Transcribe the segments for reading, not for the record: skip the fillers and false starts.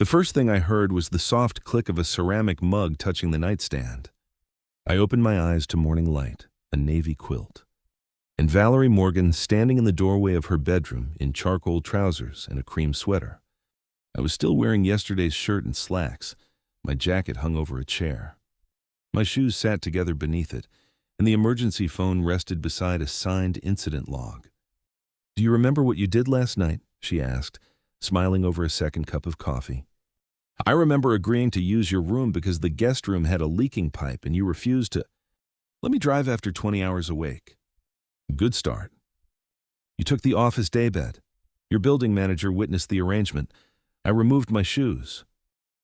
The first thing I heard was the soft click of a ceramic mug touching the nightstand. I opened my eyes to morning light, a navy quilt, and Valerie Morgan standing in the doorway of her bedroom in charcoal trousers and a cream sweater. I was still wearing yesterday's shirt and slacks. My jacket hung over a chair. My shoes sat together beneath it, and the emergency phone rested beside a signed incident log. "Do you remember what you did last night?" she asked, smiling over a second cup of coffee. "I remember agreeing to use your room because the guest room had a leaking pipe and you refused to. Let me drive after 20 hours awake." "Good start." "You took the office daybed. Your building manager witnessed the arrangement. I removed my shoes,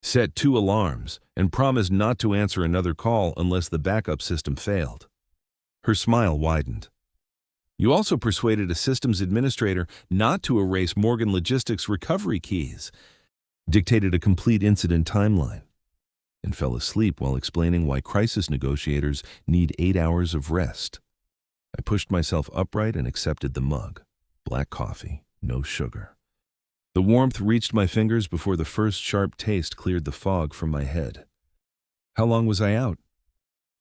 set 2 alarms, and promised not to answer another call unless the backup system failed." Her smile widened. "You also persuaded a systems administrator not to erase Morgan Logistics' recovery keys, dictated a complete incident timeline, and fell asleep while explaining why crisis negotiators need 8 hours of rest." I pushed myself upright and accepted the mug. Black coffee, no sugar. The warmth reached my fingers before the first sharp taste cleared the fog from my head. "How long was I out?"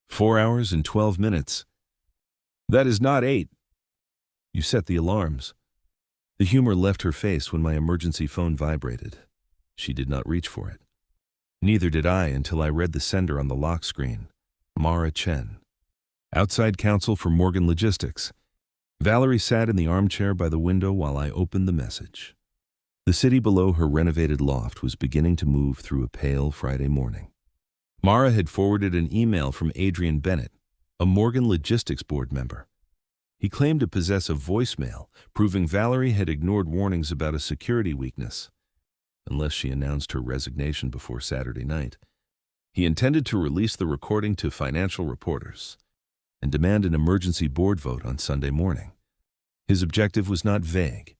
4 hours and 12 minutes. "That is not 8. You set the alarms." The humor left her face when my emergency phone vibrated. She did not reach for it. Neither did I until I read the sender on the lock screen. Mara Chen, outside counsel for Morgan Logistics. Valerie sat in the armchair by the window while I opened the message. The city below her renovated loft was beginning to move through a pale Friday morning. Mara had forwarded an email from Adrian Bennett, a Morgan Logistics board member. He claimed to possess a voicemail, proving Valerie had ignored warnings about a security weakness. Unless she announced her resignation before Saturday night, he intended to release the recording to financial reporters and demand an emergency board vote on Sunday morning. His objective was not vague.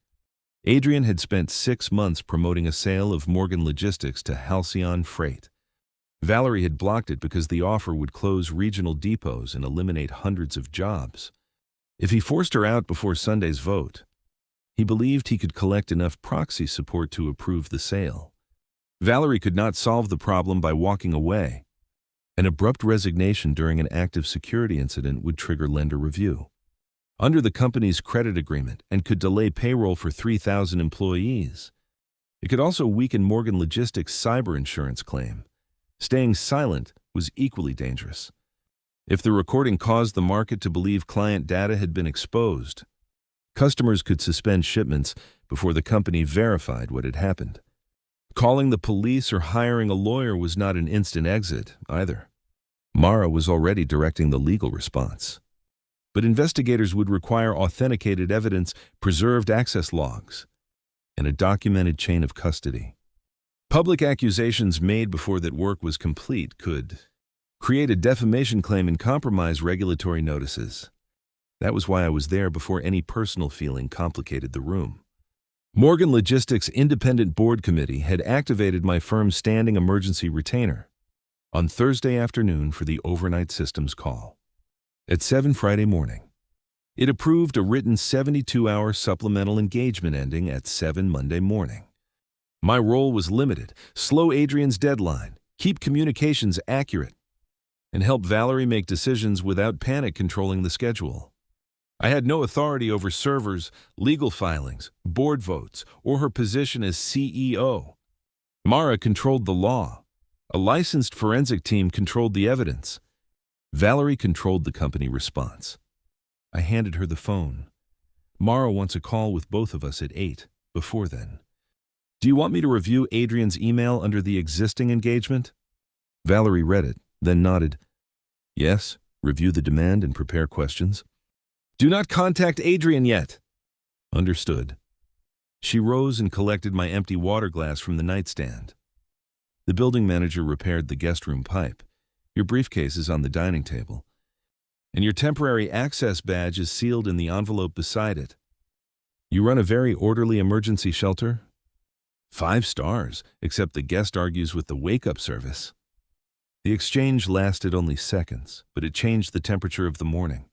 Adrian had spent 6 months promoting a sale of Morgan Logistics to Halcyon Freight. Valerie had blocked it because the offer would close regional depots and eliminate hundreds of jobs. If he forced her out before Sunday's vote, he believed he could collect enough proxy support to approve the sale. Valerie could not solve the problem by walking away. An abrupt resignation during an active security incident would trigger lender review under the company's credit agreement and could delay payroll for 3,000 employees. It could also weaken Morgan Logistics' cyber insurance claim. Staying silent was equally dangerous. If the recording caused the market to believe client data had been exposed, customers could suspend shipments before the company verified what had happened. Calling the police or hiring a lawyer was not an instant exit, either. Mara was already directing the legal response. But investigators would require authenticated evidence, preserved access logs, and a documented chain of custody. Public accusations made before that work was complete could create a defamation claim and compromise regulatory notices. That was why I was there before any personal feeling complicated the room. Morgan Logistics' independent board committee had activated my firm's standing emergency retainer on Thursday afternoon for the overnight systems call. At 7 Friday morning, it approved a written 72-hour supplemental engagement ending at 7 Monday morning. My role was limited: slow Adrian's deadline, keep communications accurate, and help Valerie make decisions without panic controlling the schedule. I had no authority over servers, legal filings, board votes, or her position as CEO. Mara controlled the law. A licensed forensic team controlled the evidence. Valerie controlled the company response. I handed her the phone. "Mara wants a call with both of us at 8, before then. Do you want me to review Adrian's email under the existing engagement?" Valerie read it, then nodded. "Yes, review the demand and prepare questions." "Do not contact Adrian yet." "Understood." She rose and collected my empty water glass from the nightstand. The building manager repaired the guest room pipe. "Your briefcase is on the dining table, and your temporary access badge is sealed in the envelope beside it. You run a very orderly emergency shelter?" 5 stars, except the guest argues with the wake-up service. The exchange lasted only seconds, but it changed the temperature of the morning.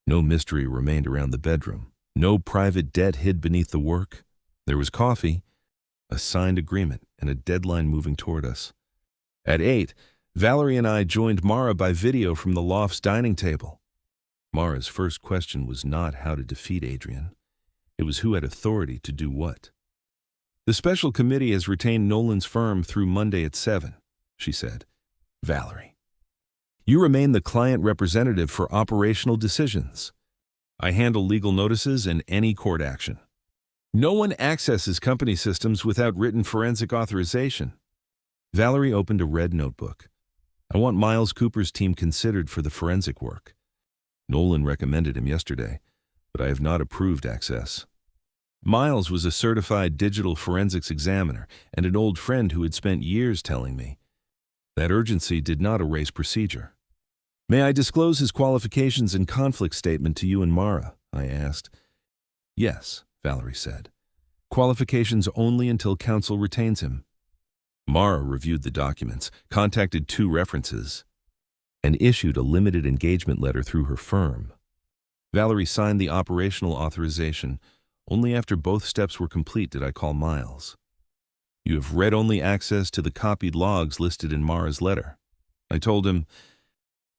No mystery remained around the bedroom. No private debt hid beneath the work. There was coffee, a signed agreement, and a deadline moving toward us. At 8, Valerie and I joined Mara by video from the loft's dining table. Mara's first question was not how to defeat Adrian. It was who had authority to do what. "The special committee has retained Nolan's firm through Monday at 7, she said. "Valerie, you remain the client representative for operational decisions. I handle legal notices and any court action. No one accesses company systems without written forensic authorization." Valerie opened a red notebook. "I want Miles Cooper's team considered for the forensic work. Nolan recommended him yesterday, but I have not approved access." Miles was a certified digital forensics examiner and an old friend who had spent years telling me. That urgency did not erase procedure. "May I disclose his qualifications and conflict statement to you and Mara?" I asked. "Yes," Valerie said. "Qualifications only until counsel retains him." Mara reviewed the documents, contacted 2 references, and issued a limited engagement letter through her firm. Valerie signed the operational authorization. Only after both steps were complete did I call Miles. "You have read-only access to the copied logs listed in Mara's letter." I told him,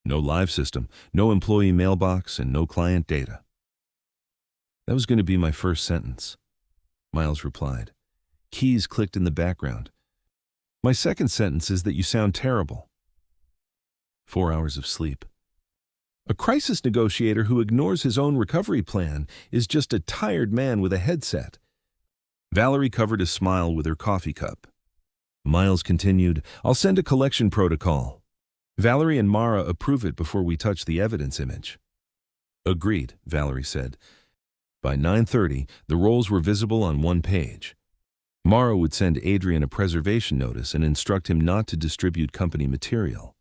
"No live system, no employee mailbox, and no client data." That was going to be my first sentence. Miles replied. Keys clicked in the background. "My second sentence is that you sound terrible." 4 hours of sleep. A crisis negotiator who ignores his own recovery plan is just a tired man with a headset. Valerie covered a smile with her coffee cup. Miles continued, "I'll send a collection protocol. Valerie and Mara approve it before we touch the evidence image." "Agreed," Valerie said. By 9:30, the roles were visible on one page. Mara would send Adrian a preservation notice and instruct him not to distribute company material.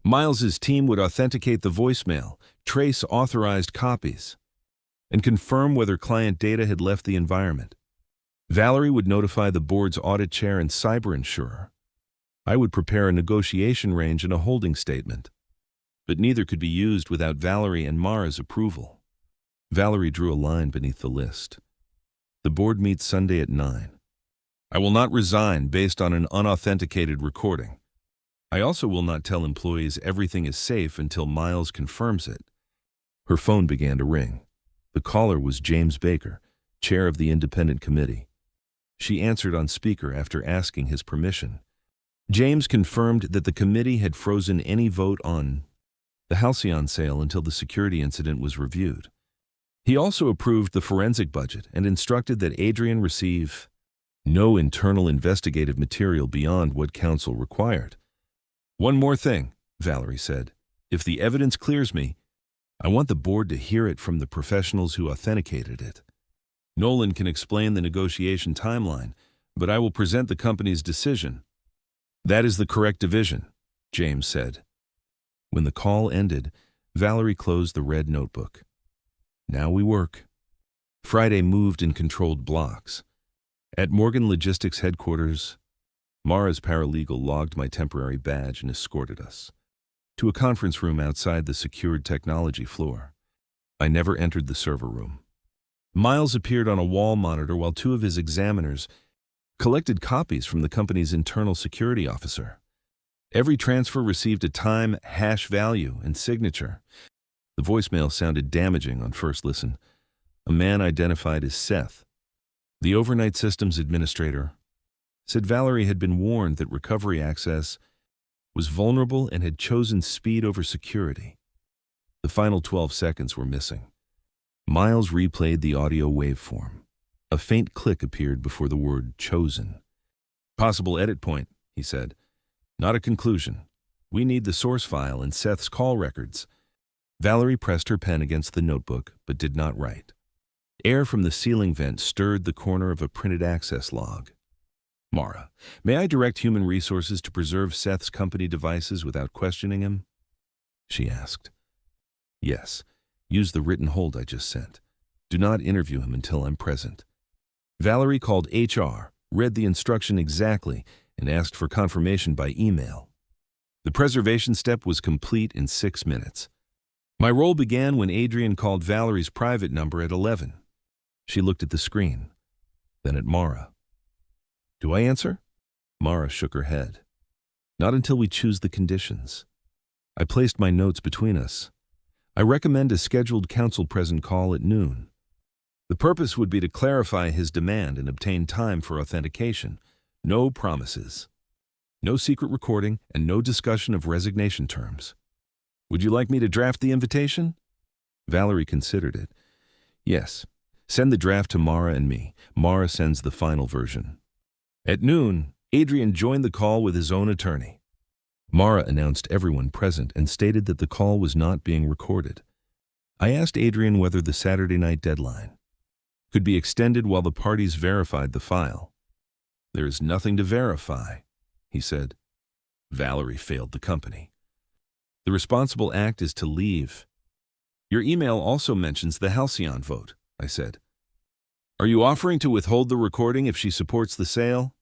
Miles's team would authenticate the voicemail, trace authorized copies, and confirm whether client data had left the environment. Valerie would notify the board's audit chair and cyber insurer. I would prepare a negotiation range and a holding statement. But neither could be used without Valerie and Mara's approval. Valerie drew a line beneath the list. "The board meets Sunday at 9. I will not resign based on an unauthenticated recording. I also will not tell employees everything is safe until Miles confirms it." Her phone began to ring. The caller was James Baker, chair of the independent committee. She answered on speaker after asking his permission. James confirmed that the committee had frozen any vote on the Halcyon sale until the security incident was reviewed. He also approved the forensic budget and instructed that Adrian receive no internal investigative material beyond what counsel required. "One more thing," Valerie said. "If the evidence clears me, I want the board to hear it from the professionals who authenticated it. Nolan can explain the negotiation timeline, but I will present the company's decision." "That is the correct division," James said. When the call ended, Valerie closed the red notebook. Now we work. Friday moved in controlled blocks. At Morgan Logistics headquarters, Mara's paralegal logged my temporary badge and escorted us to a conference room outside the secured technology floor. I never entered the server room. Miles appeared on a wall monitor while 2 of his examiners collected copies from the company's internal security officer. Every transfer received a time, hash value, and signature. The voicemail sounded damaging on first listen. A man identified as Seth, the overnight systems administrator, said Valerie had been warned that recovery access was vulnerable and had chosen speed over security. The final 12 seconds were missing. Miles replayed the audio waveform. A faint click appeared before the word chosen. "Possible edit point," he said. "Not a conclusion. We need the source file and Seth's call records." Valerie pressed her pen against the notebook, but did not write. Air from the ceiling vent stirred the corner of a printed access log. "Mara, may I direct human resources to preserve Seth's company devices without questioning him?" she asked. "Yes. Use the written hold I just sent. Do not interview him until I'm present." Valerie called HR, read the instruction exactly, and asked for confirmation by email. The preservation step was complete in 6 minutes. My role began when Adrian called Valerie's private number at 11. She looked at the screen, then at Mara. "Do I answer?" Mara shook her head. Not until we choose the conditions. I placed my notes between us. I recommend a scheduled council-present call at noon. The purpose would be to clarify his demand and obtain time for authentication. No promises. No secret recording and no discussion of resignation terms. Would you like me to draft the invitation? Valerie considered it. Yes. Send the draft to Mara and me. Mara sends the final version. At noon, Adrian joined the call with his own attorney. Mara announced everyone present and stated that the call was not being recorded. I asked Adrian whether the Saturday night deadline could be extended while the parties verified the file. There is nothing to verify, he said. Valerie failed the company. The responsible act is to leave. Your email also mentions the halcyon vote, I said. Are you offering to withhold the recording if she supports the sale?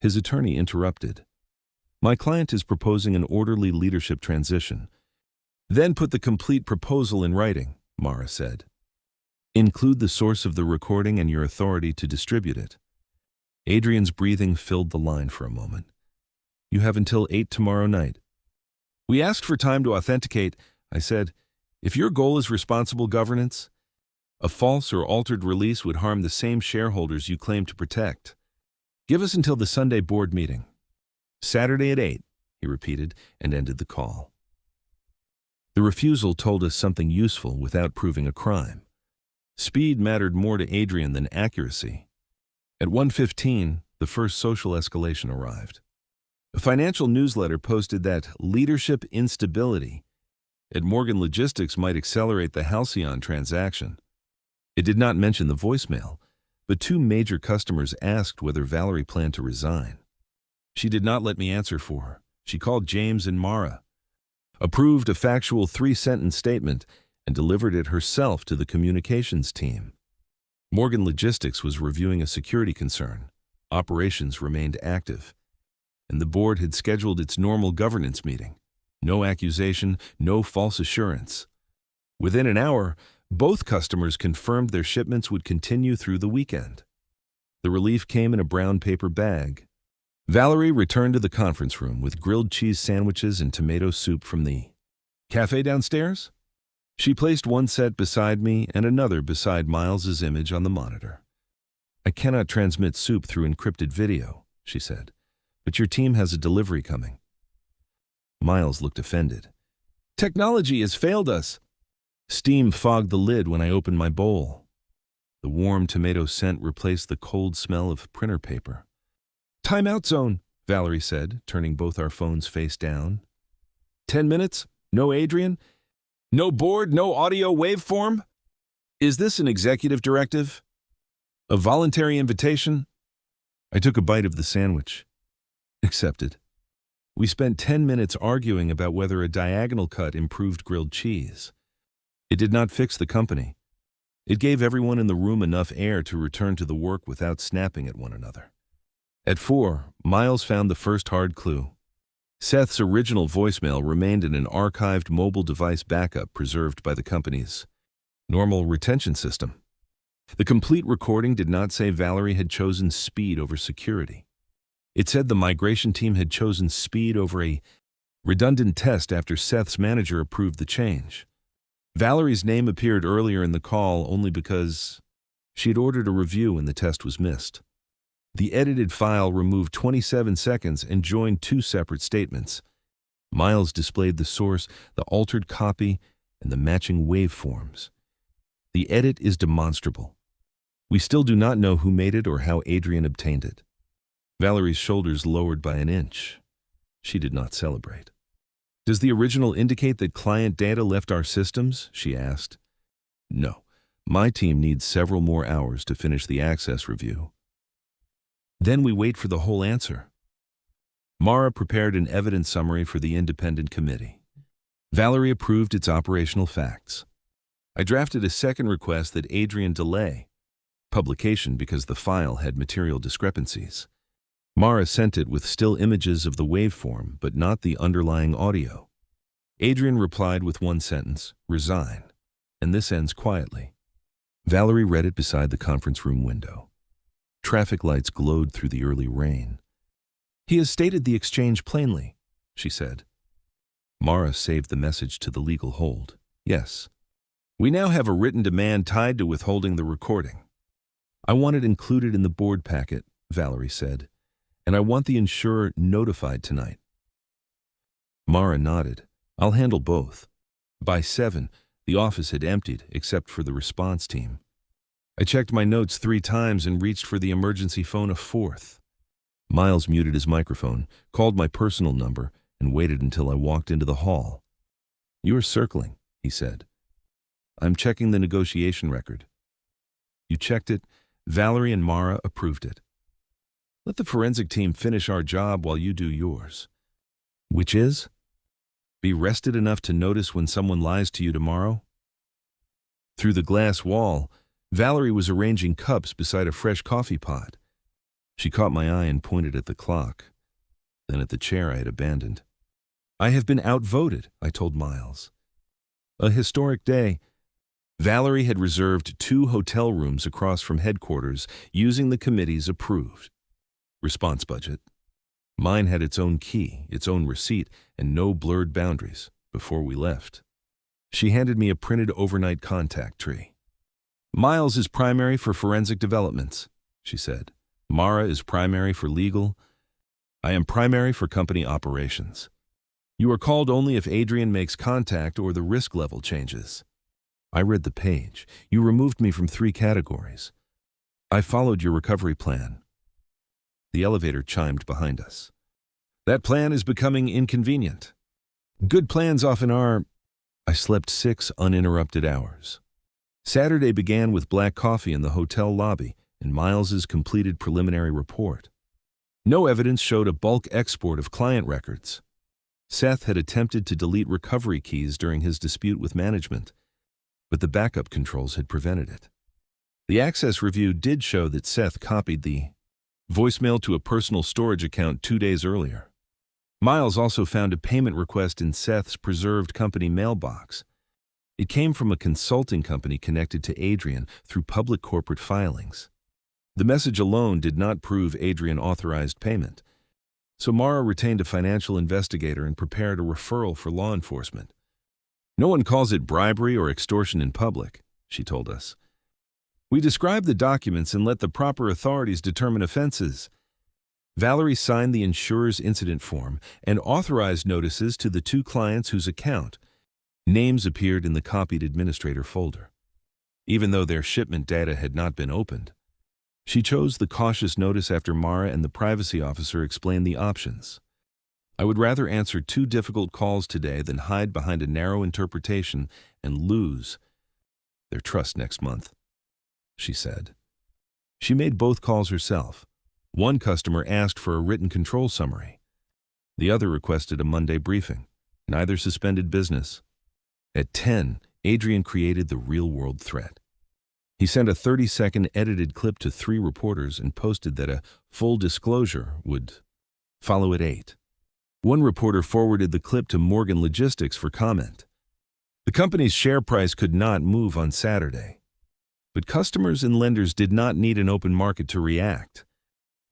His attorney interrupted. My client is proposing an orderly leadership transition. Then put the complete proposal in writing, Mara said. Include the source of the recording and your authority to distribute it. Adrian's breathing filled the line for a moment. You have until 8 tomorrow night. We asked for time to authenticate, I said. If your goal is responsible governance, a false or altered release would harm the same shareholders you claim to protect. Give us until the Sunday board meeting. Saturday at 8, he repeated, and ended the call. The refusal told us something useful without proving a crime. Speed mattered more to Adrian than accuracy. At 1:15, the first social escalation arrived. A financial newsletter posted that leadership instability at Morgan Logistics might accelerate the Halcyon transaction. It did not mention the voicemail, but 2 major customers asked whether Valerie planned to resign. She did not let me answer for her. She called James and Mara, approved a factual 3-sentence statement, and delivered it herself to the communications team. Morgan Logistics was reviewing a security concern. Operations remained active, and the board had scheduled its normal governance meeting. No accusation, no false assurance. Within an hour, both customers confirmed their shipments would continue through the weekend. The relief came in a brown paper bag. Valerie returned to the conference room with grilled cheese sandwiches and tomato soup from the cafe downstairs. She placed one set beside me and another beside Miles's image on the monitor. I cannot transmit soup through encrypted video, she said, but your team has a delivery coming. Miles looked offended. Technology has failed us. Steam fogged the lid when I opened my bowl. The warm tomato scent replaced the cold smell of printer paper. Timeout zone, Valerie said, turning both our phones face down. 10 minutes? No Adrian? No board, no audio waveform? Is this an executive directive? A voluntary invitation? I took a bite of the sandwich. Accepted. We spent 10 minutes arguing about whether a diagonal cut improved grilled cheese. It did not fix the company. It gave everyone in the room enough air to return to the work without snapping at one another. At 4, Miles found the first hard clue. Seth's original voicemail remained in an archived mobile device backup preserved by the company's normal retention system. The complete recording did not say Valerie had chosen speed over security. It said the migration team had chosen speed over a redundant test after Seth's manager approved the change. Valerie's name appeared earlier in the call only because she had ordered a review and the test was missed. The edited file removed 27 seconds and joined 2 separate statements. Miles displayed the source, the altered copy, and the matching waveforms. The edit is demonstrable. We still do not know who made it or how Adrian obtained it. Valerie's shoulders lowered by an inch. She did not celebrate. Does the original indicate that client data left our systems? She asked. No. My team needs several more hours to finish the access review. Then we wait for the whole answer. Mara prepared an evidence summary for the independent committee. Valerie approved its operational facts. I drafted a second request that Adrian delay publication because the file had material discrepancies. Mara sent it with still images of the waveform, but not the underlying audio. Adrian replied with 1 sentence, resign, and this ends quietly. Valerie read it beside the conference room window. Traffic lights glowed through the early rain. He has stated the exchange plainly, she said. Mara saved the message to the legal hold. Yes. We now have a written demand tied to withholding the recording. I want it included in the board packet, Valerie said, and I want the insurer notified tonight. Mara nodded. I'll handle both. By 7, the office had emptied except for the response team. I checked my notes 3 times and reached for the emergency phone a 4th. Miles muted his microphone, called my personal number, and waited until I walked into the hall. You are circling, he said. I'm checking the negotiation record. You checked it. Valerie and Mara approved it. Let the forensic team finish our job while you do yours. Which is? Be rested enough to notice when someone lies to you tomorrow? Through the glass wall, Valerie was arranging cups beside a fresh coffee pot. She caught my eye and pointed at the clock, then at the chair I had abandoned. I have been outvoted, I told Miles. A historic day. Valerie had reserved 2 hotel rooms across from headquarters using the committee's approved response budget. Mine had its own key, its own receipt, and no blurred boundaries before we left. She handed me a printed overnight contact tree. Miles is primary for forensic developments, she said. Mara is primary for legal. I am primary for company operations. You are called only if Adrian makes contact or the risk level changes. I read the page. You removed me from 3 categories. I followed your recovery plan. The elevator chimed behind us. That plan is becoming inconvenient. Good plans often are. I slept 6 uninterrupted hours. Saturday began with black coffee in the hotel lobby and Miles's completed preliminary report. No evidence showed a bulk export of client records. Seth had attempted to delete recovery keys during his dispute with management, but the backup controls had prevented it. The access review did show that Seth copied the voicemail to a personal storage account 2 days earlier. Miles also found a payment request in Seth's preserved company mailbox. It came from a consulting company connected to Adrian through public corporate filings. The message alone did not prove Adrian authorized payment, so Mara retained a financial investigator and prepared a referral for law enforcement. No one calls it bribery or extortion in public, she told us. We describe the documents and let the proper authorities determine offenses. Valerie signed the insurer's incident form and authorized notices to the 2 clients whose account names appeared in the copied administrator folder. Even though their shipment data had not been opened, she chose the cautious notice after Mara and the privacy officer explained the options. I would rather answer 2 difficult calls today than hide behind a narrow interpretation and lose their trust next month, she said. She made both calls herself. One customer asked for a written control summary. The other requested a Monday briefing. Neither suspended business. At 10, Adrian created the real-world threat. He sent a 30-second edited clip to 3 reporters and posted that a full disclosure would follow at 8. One reporter forwarded the clip to Morgan Logistics for comment. The company's share price could not move on Saturday. But customers and lenders did not need an open market to react.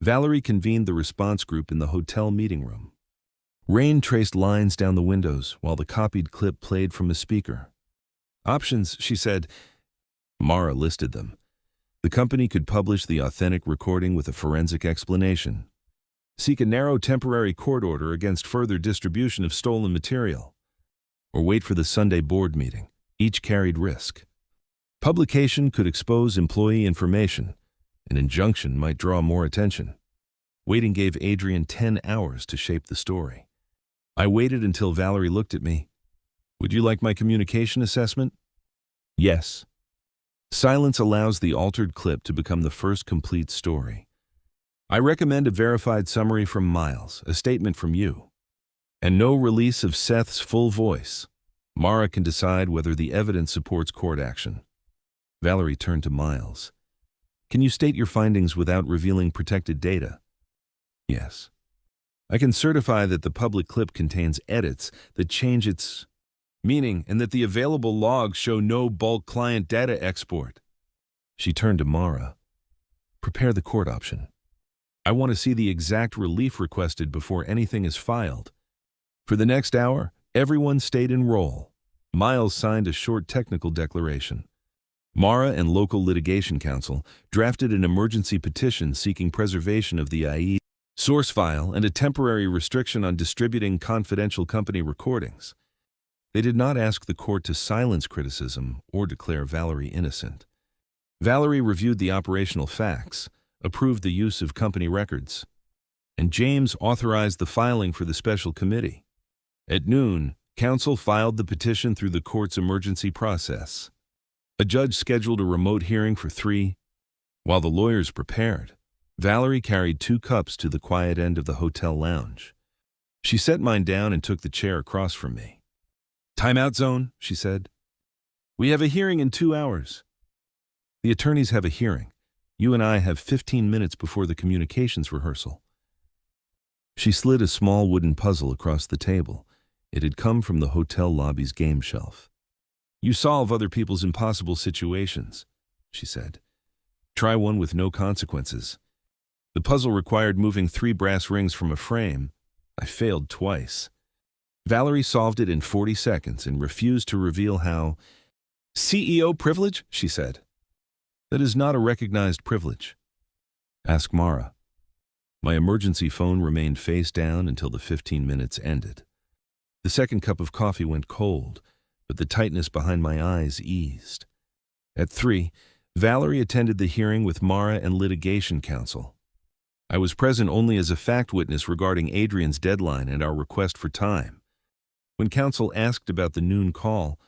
Valerie convened the response group in the hotel meeting room. Rain traced lines down the windows while the copied clip played from a speaker. Options, she said. Mara listed them. The company could publish the authentic recording with a forensic explanation. Seek a narrow temporary court order against further distribution of stolen material. Or wait for the Sunday board meeting. Each carried risk. Publication could expose employee information. An injunction might draw more attention. Waiting gave Adrian 10 hours to shape the story. I waited until Valerie looked at me. Would you like my communication assessment? Yes. Silence allows the altered clip to become the first complete story. I recommend a verified summary from Miles, a statement from you, and no release of Seth's full voice. Mara can decide whether the evidence supports court action. Valerie turned to Miles. Can you state your findings without revealing protected data? Yes. I can certify that the public clip contains edits that change its meaning and that the available logs show no bulk client data export. She turned to Mara. Prepare the court option. I want to see the exact relief requested before anything is filed. For the next hour, everyone stayed in role. Miles signed a short technical declaration. Mara and local litigation counsel drafted an emergency petition seeking preservation of the IE source file and a temporary restriction on distributing confidential company recordings. They did not ask the court to silence criticism or declare Valerie innocent. Valerie reviewed the operational facts, approved the use of company records, and James authorized the filing for the special committee. At noon, counsel filed the petition through the court's emergency process. A judge scheduled a remote hearing for 3. While the lawyers prepared, Valerie carried 2 cups to the quiet end of the hotel lounge. She set mine down and took the chair across from me. "Timeout zone," she said. "We have a hearing in 2 hours. The attorneys have a hearing. You and I have 15 minutes before the communications rehearsal." She slid a small wooden puzzle across the table. It had come from the hotel lobby's game shelf. "You solve other people's impossible situations," she said. "Try one with no consequences." The puzzle required moving 3 brass rings from a frame. I failed twice. Valerie solved it in 40 seconds and refused to reveal how. "CEO privilege?" she said. "That is not a recognized privilege. Ask Mara." My emergency phone remained face down until the 15 minutes ended. The second cup of coffee went cold, but the tightness behind my eyes eased. At 3, Valerie attended the hearing with Mara and litigation counsel. I was present only as a fact witness regarding Adrian's deadline and our request for time. When counsel asked about the noon call,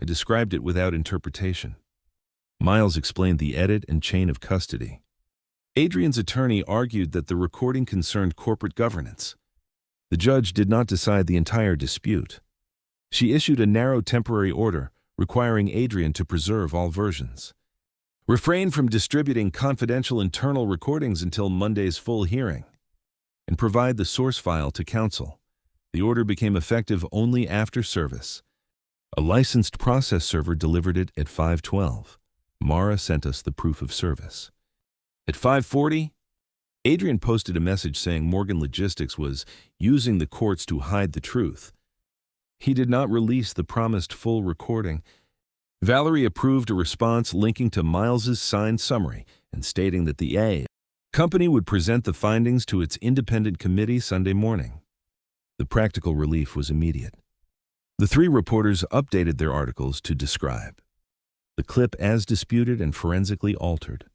I described it without interpretation. Miles explained the edit and chain of custody. Adrian's attorney argued that the recording concerned corporate governance. The judge did not decide the entire dispute. She issued a narrow temporary order requiring Adrian to preserve all versions. Refrain from distributing confidential internal recordings until Monday's full hearing, and provide the source file to counsel. The order became effective only after service. A licensed process server delivered it at 5:12. Mara sent us the proof of service. At 5:40, Adrian posted a message saying Morgan Logistics was using the courts to hide the truth. He did not release the promised full recording. Valerie approved a response linking to Miles's signed summary and stating that the A company would present the findings to its independent committee Sunday morning. The practical relief was immediate. The 3 reporters updated their articles to describe the clip as disputed and forensically altered.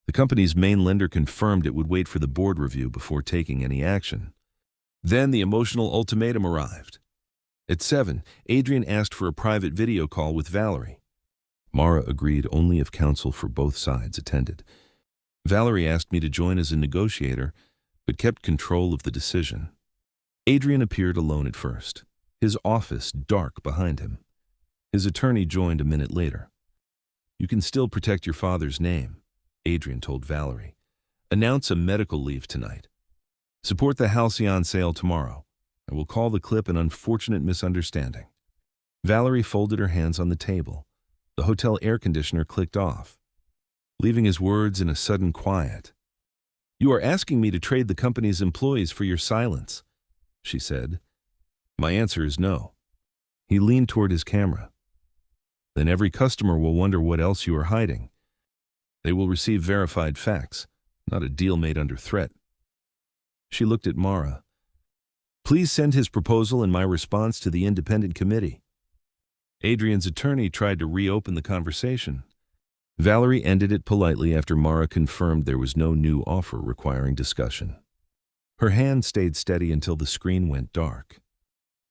The company's main lender confirmed it would wait for the board review before taking any action. Then the emotional ultimatum arrived. At 7, Adrian asked for a private video call with Valerie. Mara agreed only if counsel for both sides attended. Valerie asked me to join as a negotiator, but kept control of the decision. Adrian appeared alone at first, his office dark behind him. His attorney joined a minute later. "You can still protect your father's name," Adrian told Valerie. "Announce a medical leave tonight. Support the Halcyon sale tomorrow. I will call the clip an unfortunate misunderstanding." Valerie folded her hands on the table. The hotel air conditioner clicked off, leaving his words in a sudden quiet. "You are asking me to trade the company's employees for your silence," she said. "My answer is no." He leaned toward his camera. "Then every customer will wonder what else you are hiding. They will receive verified facts, not a deal made under threat." She looked at Mara. "Please send his proposal and my response to the independent committee." Adrian's attorney tried to reopen the conversation. Valerie ended it politely after Mara confirmed there was no new offer requiring discussion. Her hand stayed steady until the screen went dark.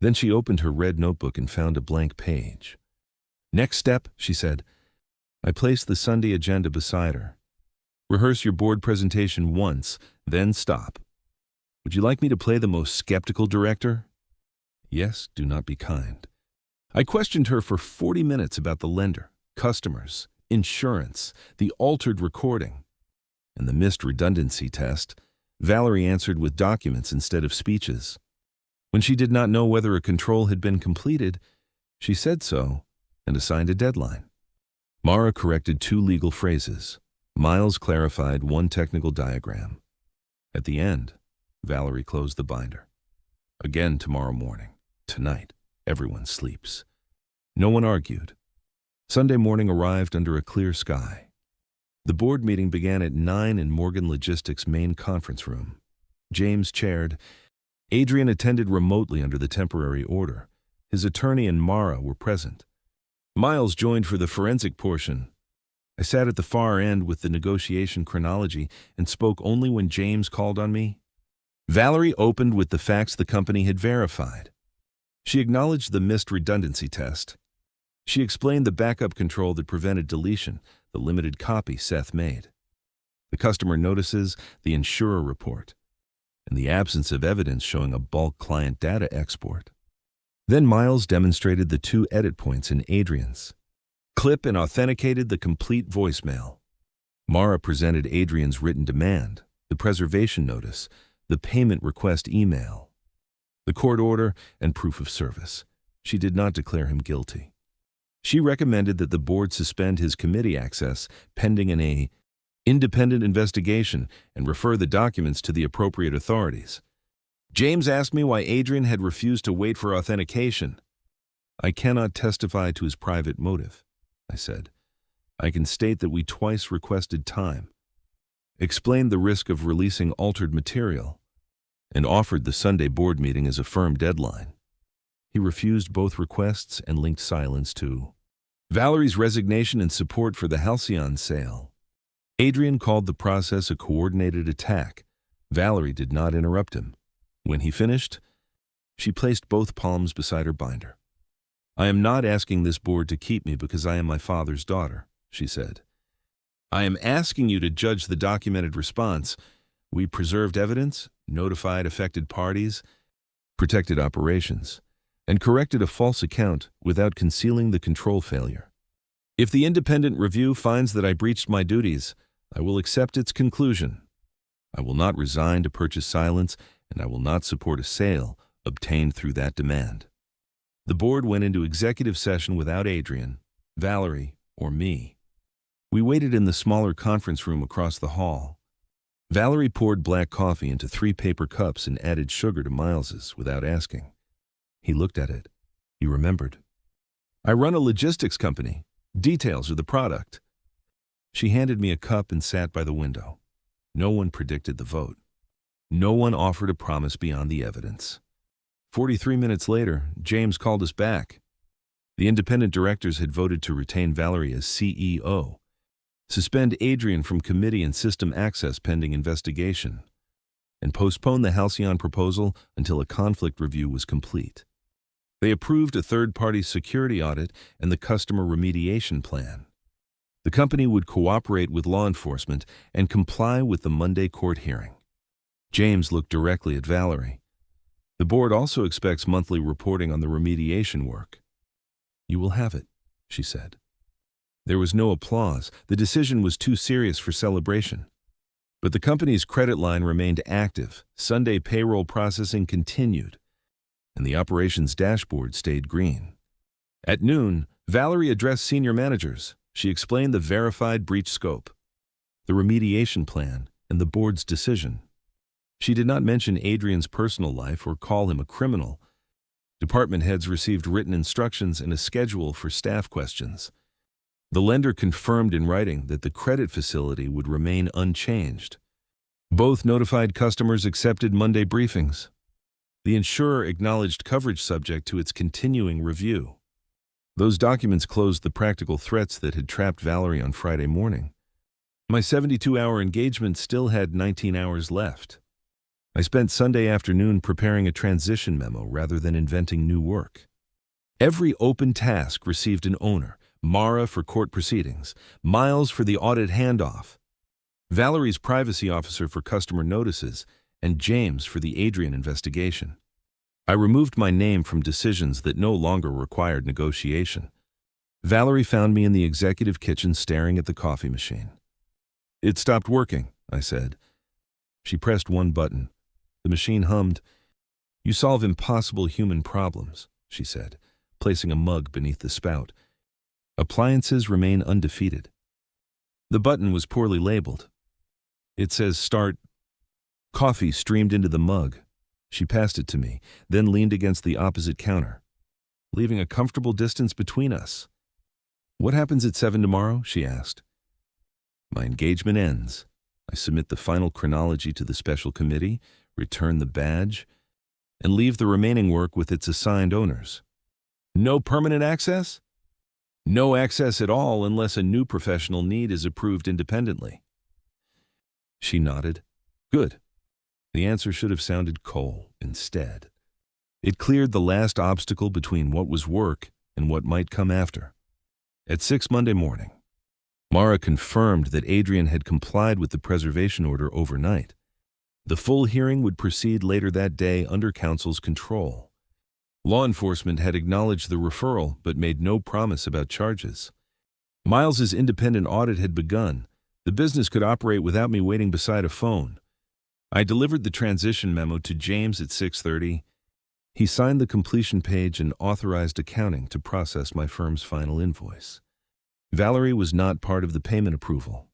Then she opened her red notebook and found a blank page. "Next step," she said. I placed the Sunday agenda beside her. "Rehearse your board presentation once, then stop. Would you like me to play the most skeptical director?" "Yes, do not be kind." I questioned her for 40 minutes about the lender, customers, insurance, the altered recording, and the missed redundancy test. Valerie answered with documents instead of speeches. When she did not know whether a control had been completed, she said so and assigned a deadline. Mara corrected 2 legal phrases. Miles clarified 1 technical diagram. At the end, Valerie closed the binder. Again tomorrow morning. Tonight, everyone sleeps. No one argued. Sunday morning arrived under a clear sky. The board meeting began at 9 in Morgan Logistics' main conference room. James chaired. Adrian attended remotely under the temporary order. His attorney and Mara were present. Miles joined for the forensic portion. I sat at the far end with the negotiation chronology and spoke only when James called on me. Valerie opened with the facts the company had verified. She acknowledged the missed redundancy test. She explained the backup control that prevented deletion, the limited copy Seth made, the customer notices, the insurer report, and the absence of evidence showing a bulk client data export. Then Miles demonstrated the 2 edit points in Adrian's clip and authenticated the complete voicemail. Mara presented Adrian's written demand, the preservation notice, the payment request email, the court order, and proof of service. She did not declare him guilty. She recommended that the board suspend his committee access pending an independent investigation and refer the documents to the appropriate authorities. James asked me why Adrian had refused to wait for authentication. I cannot testify to his private motive, I said. I can state that we twice requested time, explained the risk of releasing altered material, and offered the Sunday board meeting as a firm deadline. He refused both requests and linked silence to Valerie's resignation and support for the Halcyon sale. Adrian called the process a coordinated attack. Valerie did not interrupt him. When he finished, she placed both palms beside her binder. I am not asking this board to keep me because I am my father's daughter, she said. I am asking you to judge the documented response. We preserved evidence, notified affected parties, protected operations, and corrected a false account without concealing the control failure. If the independent review finds that I breached my duties, I will accept its conclusion. I will not resign to purchase silence, and I will not support a sale obtained through that demand. The board went into executive session without Adrian, Valerie, or me. We waited in the smaller conference room across the hall. Valerie poured black coffee into 3 paper cups and added sugar to Miles's without asking. He looked at it. He remembered. I run a logistics company. Details are the product. She handed me a cup and sat by the window. No one predicted the vote. No one offered a promise beyond the evidence. 43 minutes later, James called us back. The independent directors had voted to retain Valerie as CEO, suspend Adrian from committee and system access pending investigation, and postpone the Halcyon proposal until a conflict review was complete. They approved a third-party security audit and the customer remediation plan. The company would cooperate with law enforcement and comply with the Monday court hearing. James looked directly at Valerie. The board also expects monthly reporting on the remediation work. You will have it, she said. There was no applause. The decision was too serious for celebration. But the company's credit line remained active. Sunday payroll processing continued, and the operations dashboard stayed green. At noon, Valerie addressed senior managers. She explained the verified breach scope, the remediation plan, and the board's decision. She did not mention Adrian's personal life or call him a criminal. Department heads received written instructions and a schedule for staff questions. The lender confirmed in writing that the credit facility would remain unchanged. Both notified customers accepted Monday briefings. The insurer acknowledged coverage subject to its continuing review. Those documents closed the practical threats that had trapped Valerie on Friday morning. My 72-hour engagement still had 19 hours left. I spent Sunday afternoon preparing a transition memo rather than inventing new work. Every open task received an owner, Mara for court proceedings, Miles for the audit handoff, Valerie's privacy officer for customer notices, and James for the Adrian investigation. I removed my name from decisions that no longer required negotiation. Valerie found me in the executive kitchen staring at the coffee machine. It stopped working, I said. She pressed one button. The machine hummed. You solve impossible human problems, she said, placing a mug beneath the spout. Appliances remain undefeated. The button was poorly labeled. It says start Coffee streamed into the mug. She passed it to me, then leaned against the opposite counter, leaving a comfortable distance between us. "What happens at 7 tomorrow?" she asked. "My engagement ends. I submit the final chronology to the special committee, return the badge, and leave the remaining work with its assigned owners." "No permanent access?" "No access at all unless a new professional need is approved independently." She nodded. "Good." The answer should have sounded cold instead. It cleared the last obstacle between what was work and what might come after. At 6 Monday morning, Mara confirmed that Adrian had complied with the preservation order overnight. The full hearing would proceed later that day under counsel's control. Law enforcement had acknowledged the referral but made no promise about charges. Miles's independent audit had begun. The business could operate without me waiting beside a phone. I delivered the transition memo to James at 6:30. He signed the completion page and authorized accounting to process my firm's final invoice. Valerie was not part of the payment approval.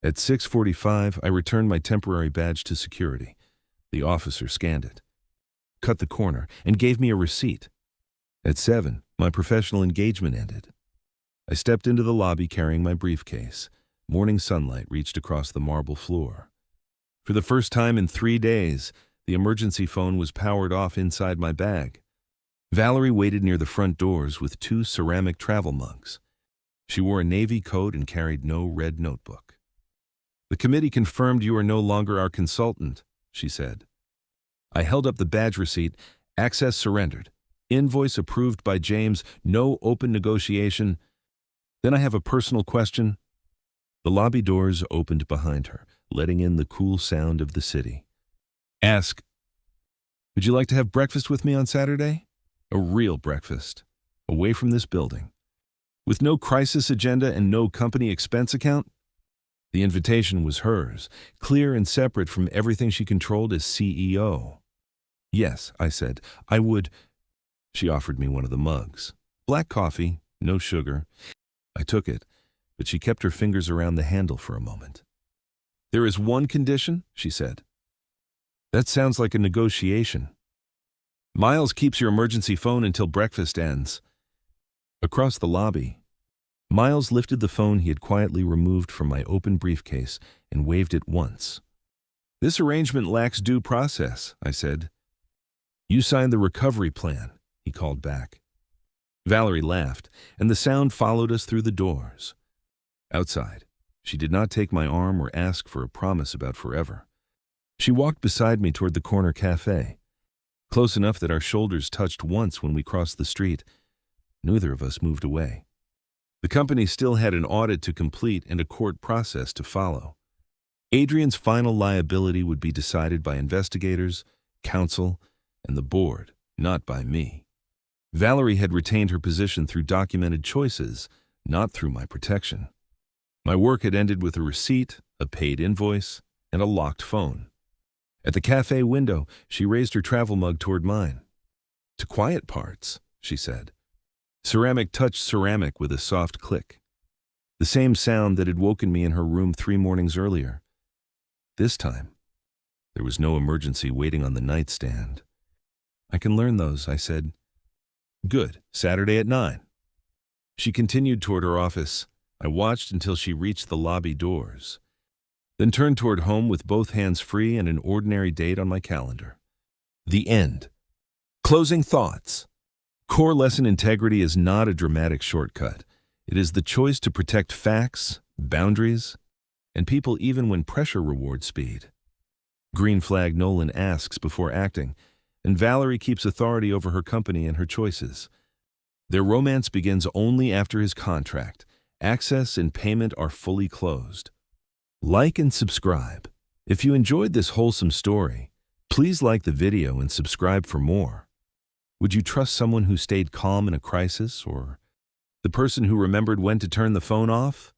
At 6:45, I returned my temporary badge to security. The officer scanned it, cut the corner, and gave me a receipt. At 7, my professional engagement ended. I stepped into the lobby carrying my briefcase. Morning sunlight reached across the marble floor. For the first time in 3 days, the emergency phone was powered off inside my bag. Valerie waited near the front doors with 2 ceramic travel mugs. She wore a navy coat and carried no red notebook. "The committee confirmed you are no longer our consultant," she said. I held up the badge receipt. "Access surrendered. Invoice approved by James. No open negotiation." "Then I have a personal question." The lobby doors opened behind her, letting in the cool sound of the city. "Ask." "Would you like to have breakfast with me on Saturday? A real breakfast, away from this building, with no crisis agenda and no company expense account?" The invitation was hers, clear and separate from everything she controlled as CEO. "Yes," I said, "I would." She offered me one of the mugs. Black coffee, no sugar. I took it, but she kept her fingers around the handle for a moment. "There is one condition," she said. "That sounds like a negotiation." "Miles keeps your emergency phone until breakfast ends." Across the lobby, Miles lifted the phone he had quietly removed from my open briefcase and waved it once. "This arrangement lacks due process," I said. "You signed the recovery plan," he called back. Valerie laughed, and the sound followed us through the doors. Outside, she did not take my arm or ask for a promise about forever. She walked beside me toward the corner cafe, close enough that our shoulders touched once when we crossed the street. Neither of us moved away. The company still had an audit to complete and a court process to follow. Adrian's final liability would be decided by investigators, counsel, and the board, not by me. Valerie had retained her position through documented choices, not through my protection. My work had ended with a receipt, a paid invoice, and a locked phone. At the cafe window, she raised her travel mug toward mine. "To quiet parts," she said. Ceramic touched ceramic with a soft click. The same sound that had woken me in her room 3 mornings earlier. This time, there was no emergency waiting on the nightstand. "I can learn those," I said. "Good. Saturday at 9. She continued toward her office. I watched until she reached the lobby doors, then turned toward home with both hands free and an ordinary date on my calendar. The end. Closing thoughts. Core lesson integrity is not a dramatic shortcut. It is the choice to protect facts, boundaries, and people even when pressure rewards speed. Green flag Nolan asks before acting, and Valerie keeps authority over her company and her choices. Their romance begins only after his contract. Access and payment are fully closed. Like and subscribe. If you enjoyed this wholesome story, please like the video and subscribe for more. Would you trust someone who stayed calm in a crisis, or the person who remembered when to turn the phone off?